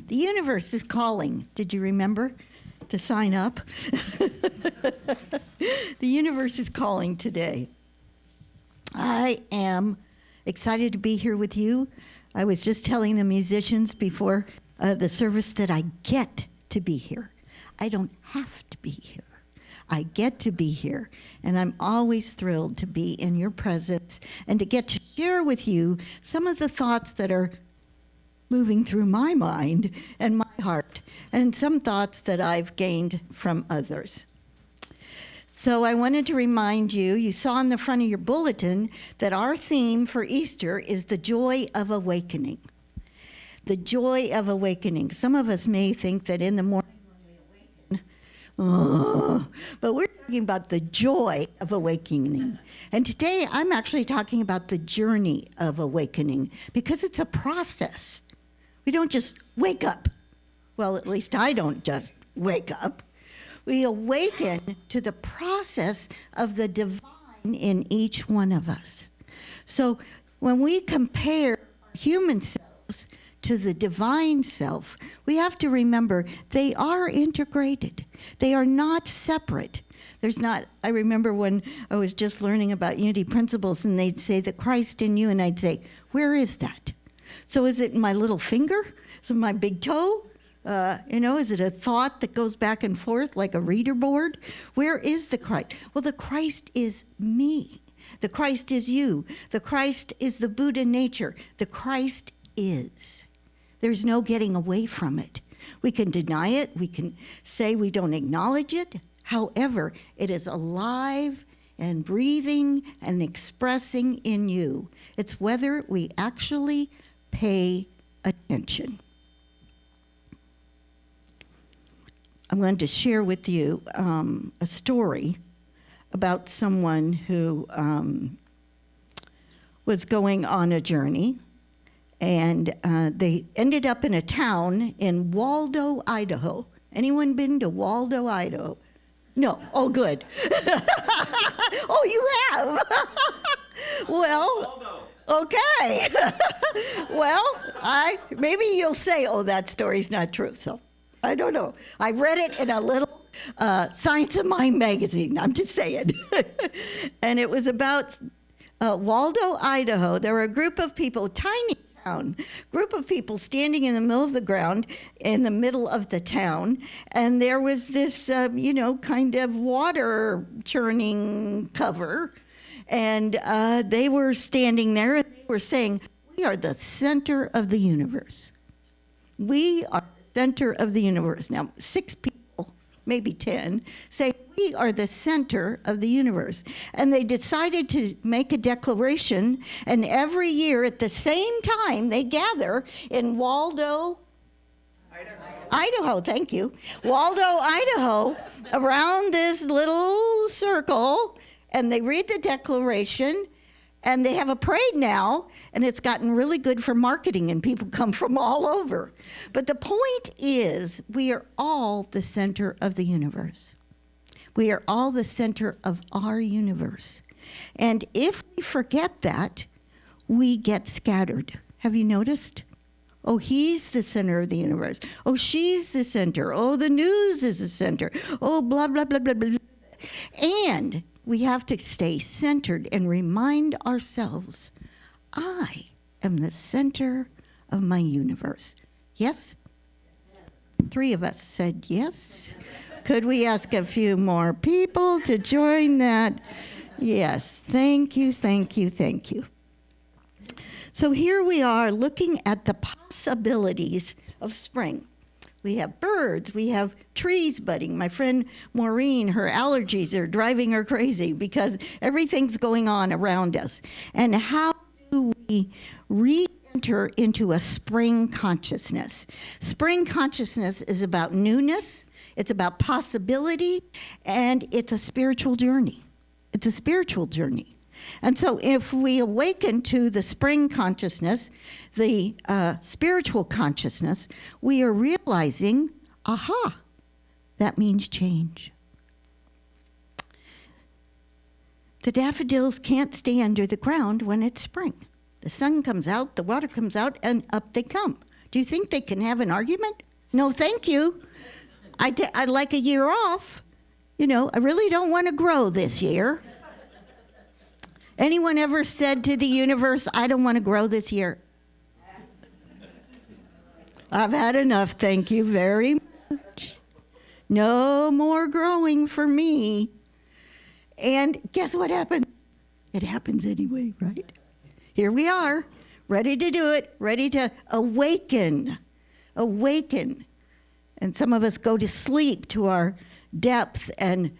The universe is calling. Did you remember to sign up? The universe is calling today. I am excited to be here with you. I was just telling the musicians before the service that I get to be here. I don't have to be here. I get to be here, and I'm always thrilled to be in your presence and to get to share with you some of the thoughts that are moving through my mind and my heart, and some thoughts that I've gained from others. So I wanted to remind you, you saw in the front of your bulletin that our theme for Easter is the joy of awakening. The joy of awakening. Some of us may think that in the morning when we awaken, but we're talking about the joy of awakening. And today I'm actually talking about the journey of awakening, because it's a process. We don't just wake up. Well, at least I don't just wake up. We awaken to the process of the divine in each one of us. So when we compare human selves to the divine self, we have to remember they are integrated. They are not separate. I remember when I was just learning about unity principles, and they'd say the Christ in you, and I'd say, where is that? So is it in my little finger? Is it my big toe? Is it a thought that goes back and forth like a reader board? Where is the Christ? Well, the Christ is me. The Christ is you. The Christ is the Buddha nature. The Christ is. There's no getting away from it. We can deny it. We can say we don't acknowledge it. However, it is alive and breathing and expressing in you. It's whether we actually pay attention. I'm going to share with you a story about someone who was going on a journey, and they ended up in a town in Waldo, Idaho. Anyone been to Waldo, Idaho? No. Oh, good. Oh, you have? Well, okay. Well, maybe you'll say, oh, that story's not true, so. I don't know. I read it in a little Science of Mind magazine. I'm just saying. And it was about Waldo, Idaho. There were a group of people, tiny town, group of people standing in the middle of the ground, in the middle of the town. And there was this, kind of water churning cover. And they were standing there and they were saying, we are the center of the universe. We are center of the universe. Now, 6 people, maybe 10, say we are the center of the universe. And they decided to make a declaration, and every year at the same time they gather in Waldo, Idaho, thank you. Waldo, Idaho, around this little circle, and they read the declaration, and they have a parade now, and it's gotten really good for marketing, and people come from all over. But the point is, we are all the center of the universe. We are all the center of our universe. And if we forget that, we get scattered. Have you noticed? Oh, he's the center of the universe. Oh, she's the center. Oh, the news is the center. Oh, blah, blah, blah, blah, blah. And we have to stay centered and remind ourselves, I am the center of my universe. Yes? 3 of us said yes. Could we ask a few more people to join that? Yes. Thank you, thank you, thank you. So here we are looking at the possibilities of spring. We have birds, we have trees budding. My friend Maureen, her allergies are driving her crazy because everything's going on around us. And how do we re-enter into a spring consciousness? Spring consciousness is about newness, it's about possibility, and it's a spiritual journey. It's a spiritual journey. And so if we awaken to the spring consciousness, the spiritual consciousness, we are realizing, aha, that means change. The daffodils can't stay under the ground when it's spring. The sun comes out, the water comes out, and up they come. Do you think they can have an argument? No, thank you. I'd like a year off. You know, I really don't want to grow this year. Anyone ever said to the universe, I don't want to grow this year? I've had enough, thank you very much. No more growing for me. And guess what happens? It happens anyway, right? Here we are, ready to do it, ready to awaken. Awaken. And some of us go to sleep to our depth and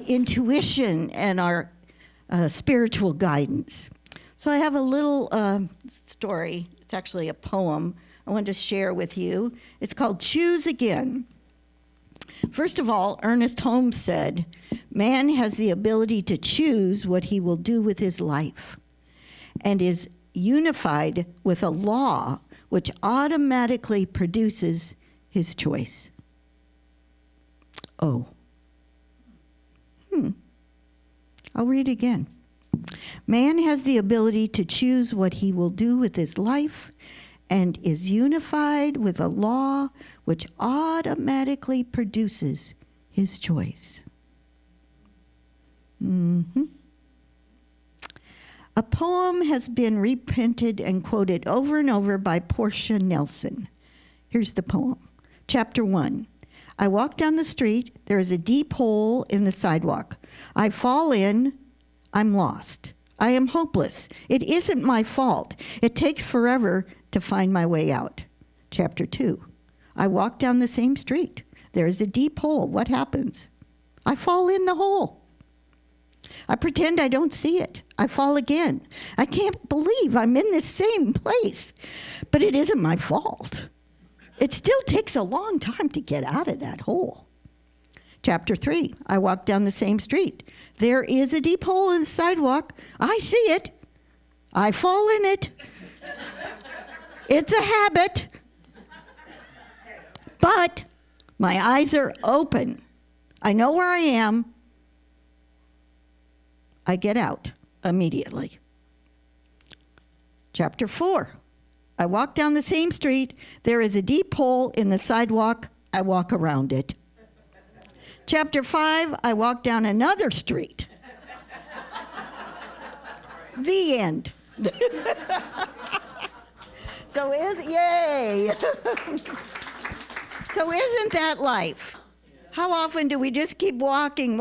intuition and our spiritual guidance. So I have a little story. It's actually a poem I want to share with you. It's called Choose Again. First of all, Ernest Holmes said, man has the ability to choose what he will do with his life and is unified with a law which automatically produces his choice. Oh. I'll read again. Man has the ability to choose what he will do with his life and is unified with a law which automatically produces his choice. A poem has been reprinted and quoted over and over by Portia Nelson. Here's the poem. Chapter 1. I walk down the street. There is a deep hole in the sidewalk. I fall in. I'm lost. I am hopeless. It isn't my fault. It takes forever to find my way out. Chapter 2. I walk down the same street. There is a deep hole. What happens? I fall in the hole. I pretend I don't see it. I fall again. I can't believe I'm in the same place. But it isn't my fault. It still takes a long time to get out of that hole. Chapter 3, I walk down the same street. There is a deep hole in the sidewalk. I see it. I fall in it. It's a habit. But my eyes are open. I know where I am. I get out immediately. Chapter 4. I walk down the same street. There is a deep hole in the sidewalk. I walk around it. Chapter 5, I walk down another street. The end. Yay! So isn't that life? How often do we just keep walking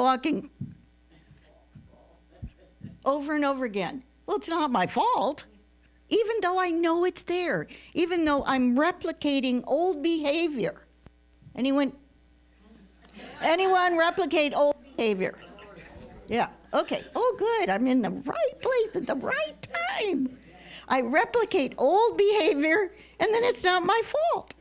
over and over again? Well, it's not my fault. Even though I know it's there, even though I'm replicating old behavior. Anyone replicate old behavior? Yeah, okay. Oh, good. I'm in the right place at the right time. I replicate old behavior, and then it's not my fault.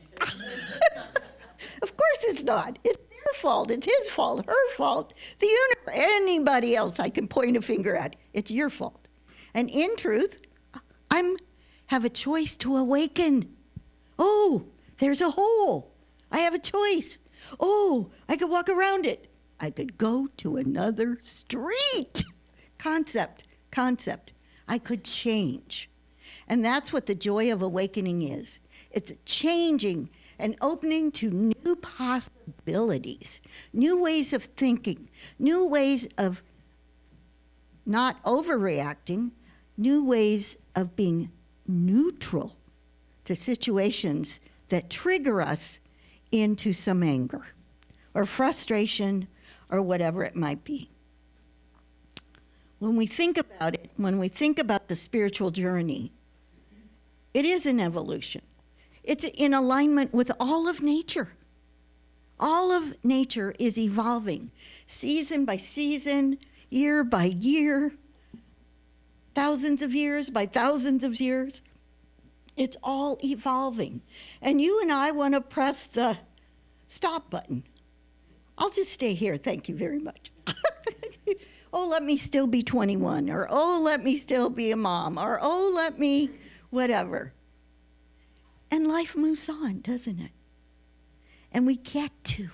Of course it's not. It's their fault. It's his fault, her fault, the universe, anybody else I can point a finger at. It's your fault. And in truth, have a choice to awaken. Oh, there's a hole. I have a choice. Oh, I could walk around it. I could go to another street. Concept. I could change. And that's what the joy of awakening is. It's changing and opening to new possibilities, new ways of thinking, new ways of not overreacting, new ways of being neutral to situations that trigger us into some anger or frustration or whatever it might be. When we think about it, when we think about the spiritual journey, it is an evolution. It's in alignment with all of nature. All of nature is evolving, season by season, year by year, thousands of years by thousands of years. It's all evolving. And you and I want to press the stop button. I'll just stay here, thank you very much. Oh, let me still be 21, or oh, let me still be a mom, or oh, let me whatever. And life moves on, doesn't it? And we get to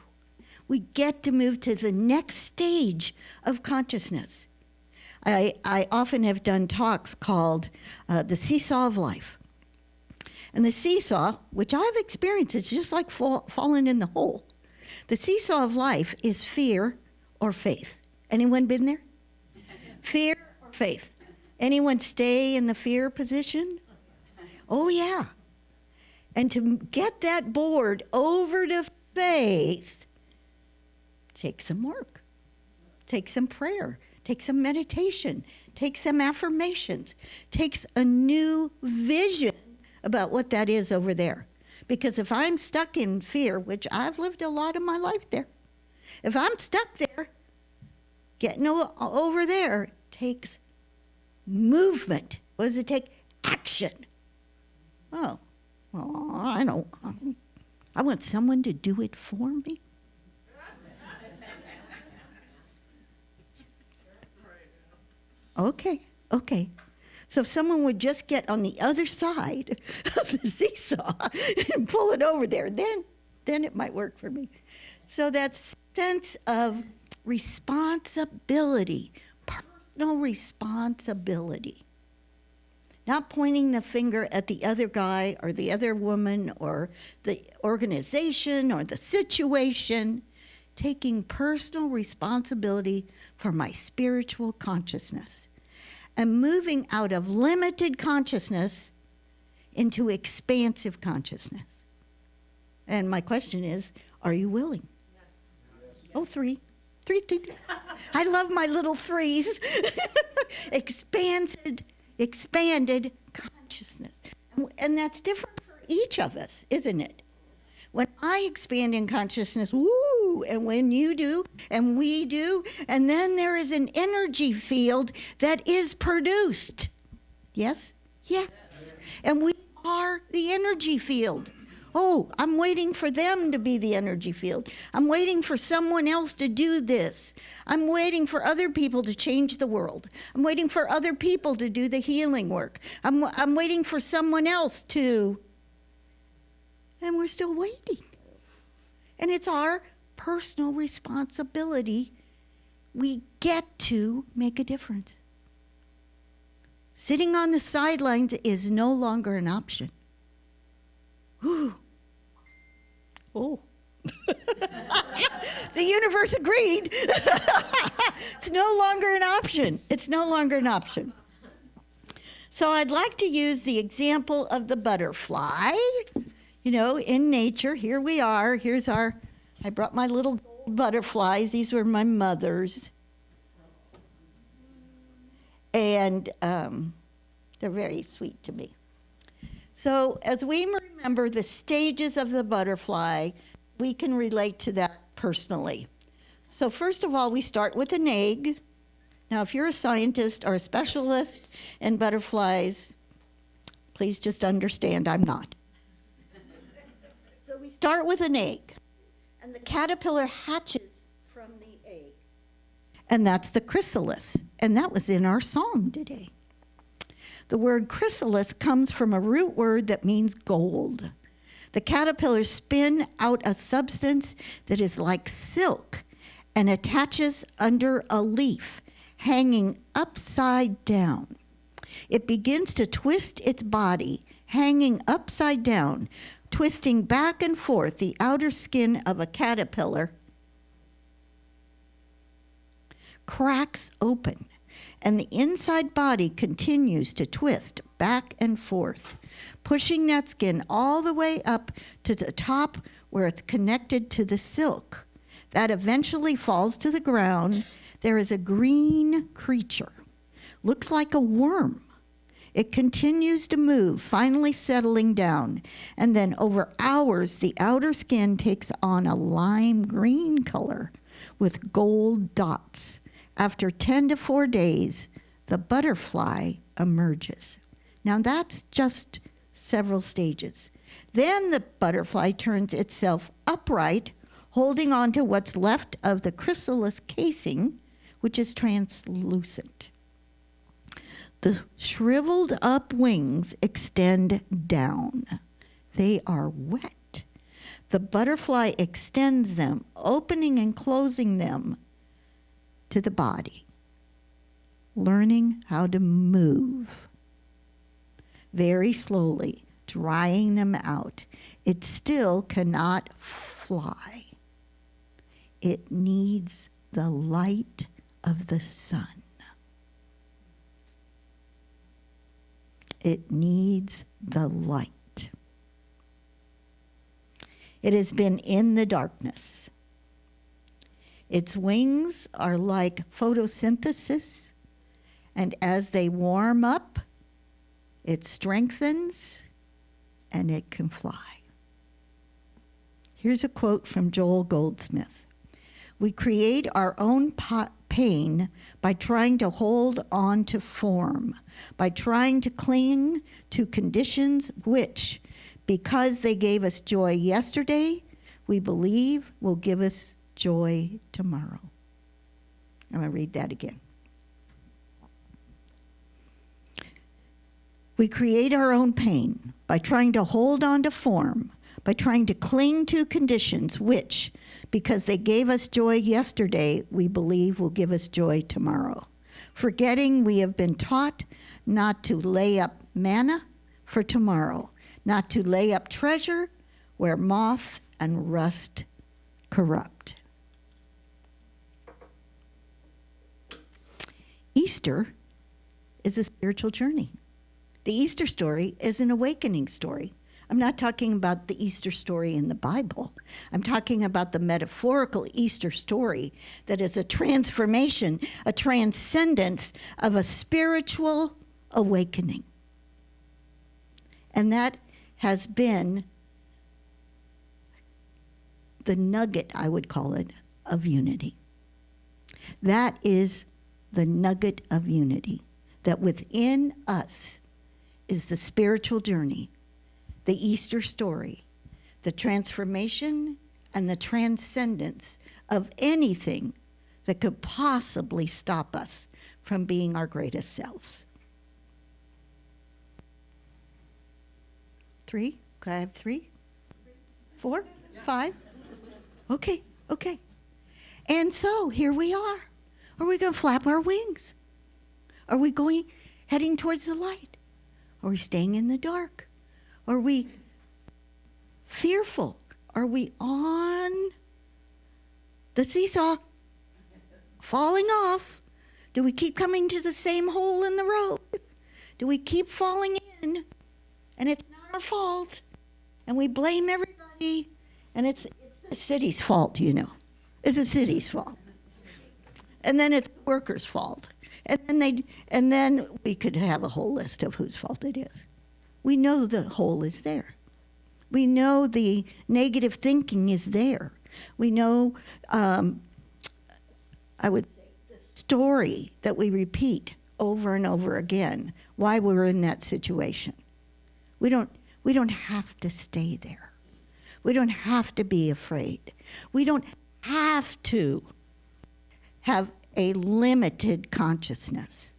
move to the next stage of consciousness. I often have done talks called The Seesaw of Life. And the seesaw, which I've experienced, it's just like falling in the hole. The seesaw of life is fear or faith. Anyone been there? Fear or faith? Anyone stay in the fear position? Oh, yeah. And to get that board over to faith takes some work, takes some prayer, takes some meditation, takes some affirmations, takes a new vision about what that is over there. Because if I'm stuck in fear, which I've lived a lot of my life there, if I'm stuck there, getting over there takes movement. What does it take? Action. Oh, well, I don't. I want someone to do it for me. Okay. So if someone would just get on the other side of the seesaw and pull it over there, then it might work for me. So that sense of responsibility, personal responsibility. Not pointing the finger at the other guy or the other woman or the organization or the situation. Taking personal responsibility for my spiritual consciousness and moving out of limited consciousness into expansive consciousness. And my question is, are you willing? Yes. Oh, three. I love my little threes. Expanded consciousness. And that's different for each of us, isn't it? When I expand in consciousness, woo, and when you do, and we do, and then there is an energy field that is produced. Yes? Yes. And we are the energy field. Oh, I'm waiting for them to be the energy field. I'm waiting for someone else to do this. I'm waiting for other people to change the world. I'm waiting for other people to do the healing work. I'm waiting for someone else to... And we're still waiting. And it's our personal responsibility. We get to make a difference. Sitting on the sidelines is no longer an option. Whew. Oh. The universe agreed. It's no longer an option. It's no longer an option. So I'd like to use the example of the butterfly. You know, in nature, here we are. I brought my little gold butterflies. These were my mother's. And they're very sweet to me. So as we remember the stages of the butterfly, we can relate to that personally. So first of all, we start with an egg. Now, if you're a scientist or a specialist in butterflies, please just understand I'm not. So we start with an egg, and the caterpillar hatches from the egg. And that's the chrysalis, and that was in our song today. The word chrysalis comes from a root word that means gold. The caterpillars spin out a substance that is like silk and attaches under a leaf, hanging upside down. It begins to twist its body, hanging upside down, twisting back and forth. The outer skin of a caterpillar cracks open, and the inside body continues to twist back and forth, pushing that skin all the way up to the top where it's connected to the silk. That eventually falls to the ground. There is a green creature. Looks like a worm. It continues to move, finally settling down. And then over hours, the outer skin takes on a lime green color with gold dots. After 10 to 4 days, the butterfly emerges. Now that's just several stages. Then the butterfly turns itself upright, holding on to what's left of the chrysalis casing, which is translucent. The shriveled up wings extend down. They are wet. The butterfly extends them, opening and closing them to the body, learning how to move very slowly, drying them out. It still cannot fly. It needs the light of the sun. It needs the light. It has been in the darkness. Its wings are like photosynthesis, and as they warm up, it strengthens and it can fly. Here's a quote from Joel Goldsmith. We create our own pain by trying to hold on to form, by trying to cling to conditions which, because they gave us joy yesterday, we believe will give us joy tomorrow. I'm going to read that again. We create our own pain by trying to hold on to form, by trying to cling to conditions which, because they gave us joy yesterday, we believe will give us joy tomorrow. Forgetting we have been taught not to lay up manna for tomorrow, not to lay up treasure where moth and rust corrupt. Easter is a spiritual journey. The Easter story is an awakening story. I'm not talking about the Easter story in the Bible. I'm talking about the metaphorical Easter story that is a transformation, a transcendence of a spiritual awakening. And that has been the nugget, I would call it, of unity. That is the nugget of unity, that within us is the spiritual journey, the Easter story, the transformation and the transcendence of anything that could possibly stop us from being our greatest selves. 3? Could I have 3? 4? 5? Okay. And so here we are. Are we going to flap our wings? Are we heading towards the light? Are we staying in the dark? Are we fearful? Are we on the seesaw, falling off? Do we keep coming to the same hole in the road? Do we keep falling in, and it's not our fault, and we blame everybody, and it's the city's fault, you know. It's the city's fault. And then it's the workers' fault. And then we could have a whole list of whose fault it is. We know the hole is there. We know the negative thinking is there. We know, I would say, the story that we repeat over and over again, why we're in that situation. We don't have to stay there. We don't have to be afraid. We don't have to have a limited consciousness.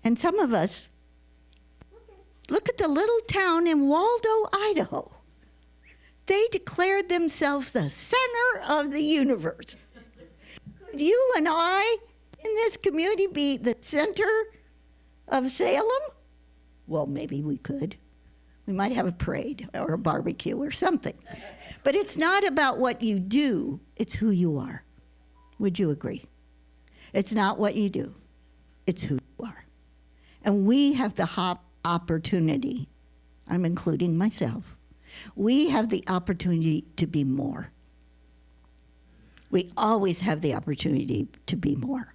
And some of us, look at the little town in Waldo, Idaho. They declared themselves the center of the universe. Could you and I in this community be the center of Salem? Well, maybe we could. We might have a parade or a barbecue or something. But it's not about what you do, it's who you are. Would you agree? It's not what you do, it's who you are. And we have the opportunity, I'm including myself, we have the opportunity to be more. We always have the opportunity to be more.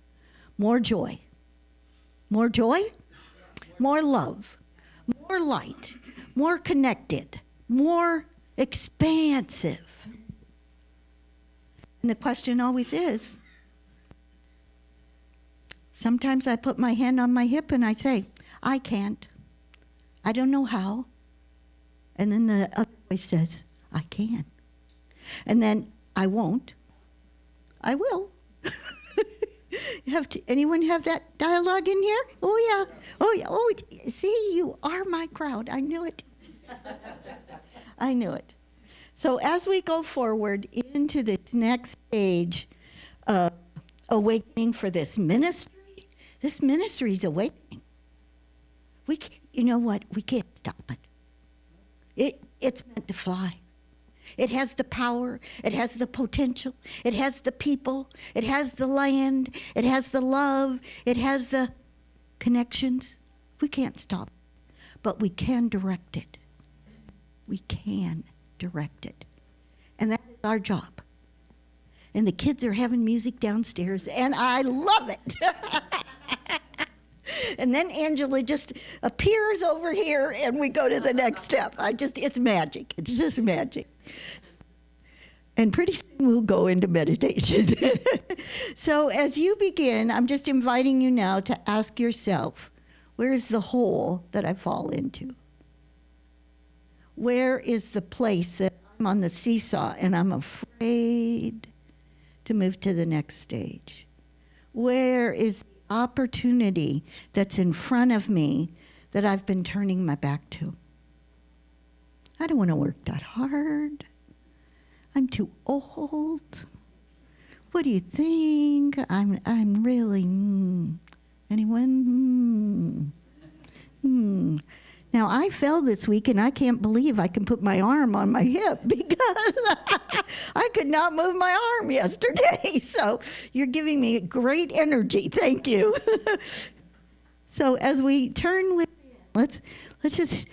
More joy. More joy, more love, more light, more connected, more expansive. And the question always is, sometimes I put my hand on my hip and I say, I can't. I don't know how. And then the other voice says, I can. And then I won't. I will. Anyone have that dialogue in here? Oh, yeah. Oh, yeah. Oh, see, you are my crowd. I knew it. I knew it. So as we go forward into this next stage of awakening for this ministry is awakening. You know what? We can't stop it. It's meant to fly. It has the power. It has the potential. It has the people. It has the land. It has the love. It has the connections. We can't stop, but we can direct it. We can direct it. And that is our job. And the kids are having music downstairs, and I love it. And then Angela just appears over here, and we go to the next step. It's magic. It's just magic. And pretty soon we'll go into meditation. So as you begin, I'm just inviting you now to ask yourself, where is the hole that I fall into? Where is the place that I'm on the seesaw and I'm afraid to move to the next stage? Where is the opportunity that's in front of me that I've been turning my back to? I don't want to work that hard. I'm too old. What do you think? I'm really, anyone? Now, I fell this week, and I can't believe I can put my arm on my hip because I could not move my arm yesterday. So you're giving me great energy. Thank you. So as we turn within, let's just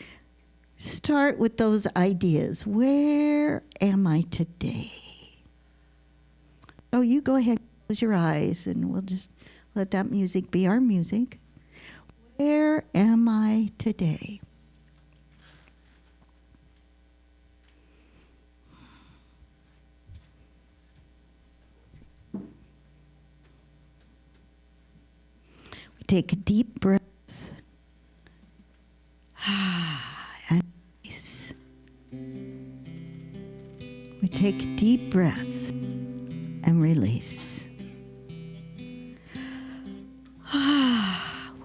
start with those ideas. Where am I today? Oh, you go ahead, close your eyes, and we'll just let that music be our music. Where am I today? We take a deep breath. And release. We take a deep breath and release.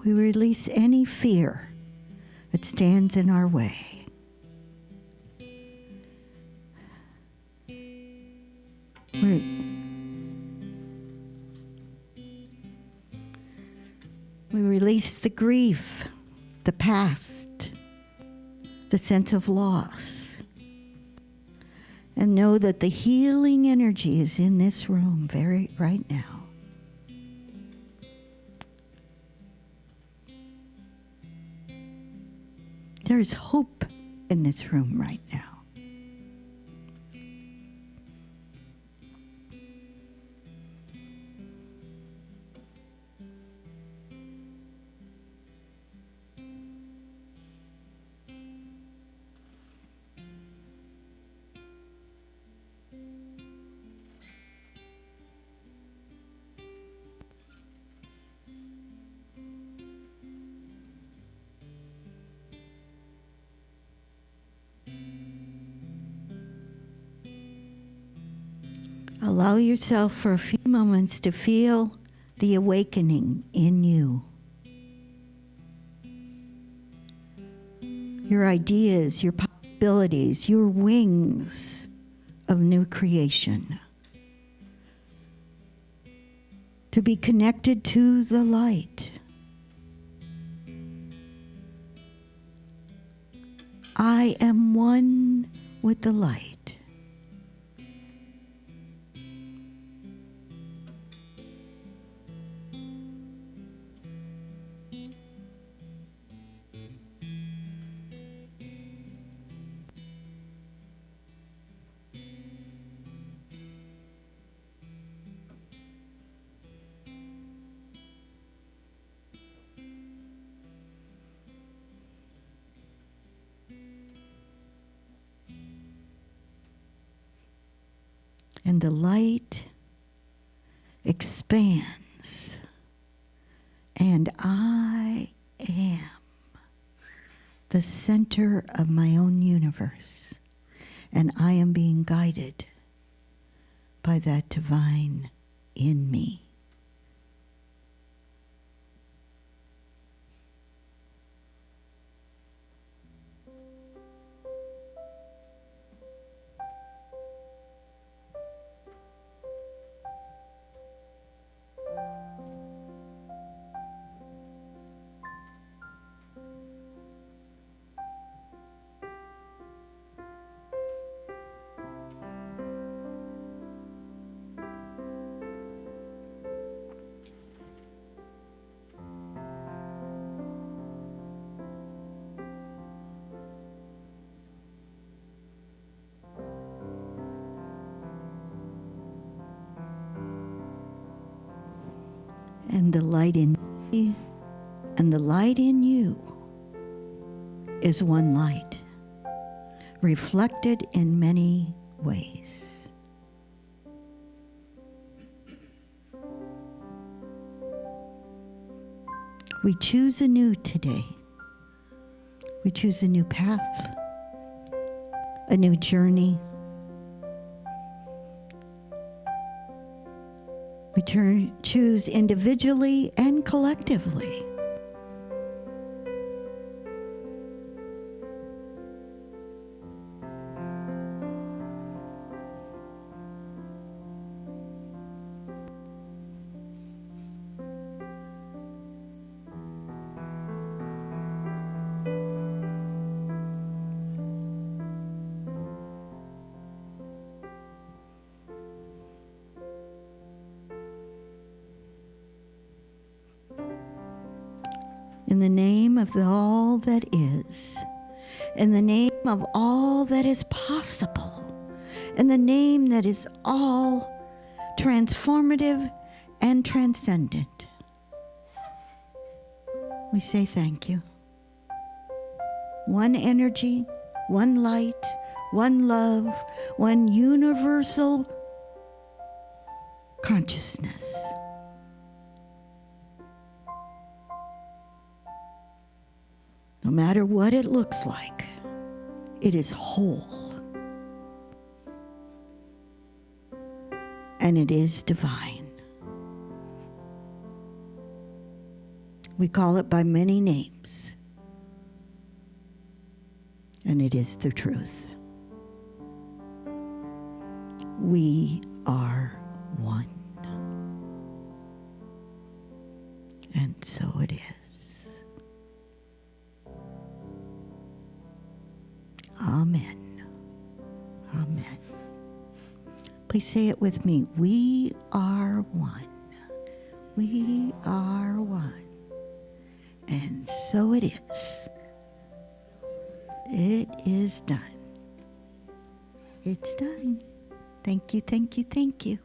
We release any fear that stands in our way. We release the grief, the past, the sense of loss, and know that the healing energy is in this room right now. There is hope in this room right now. Allow yourself for a few moments to feel the awakening in you. Your ideas, your possibilities, your wings of new creation. To be connected to the light. I am one with the light. And the light expands, and I am the center of my own universe, and I am being guided by that divine in me. And the light in me and the light in you is one light, reflected in many ways. We choose anew today. We choose a new path, a new journey. We choose individually and collectively. In the name of all that is, in the name of all that is possible, in the name that is all transformative and transcendent, we say thank you. One energy, one light, one love, one universal consciousness. No matter what it looks like, it is whole. And it is divine. We call it by many names. And it is the truth. We are one. And so it is. Amen. Amen. Please say it with me. We are one. We are one. And so it is. It is done. It's done. Thank you, thank you, thank you.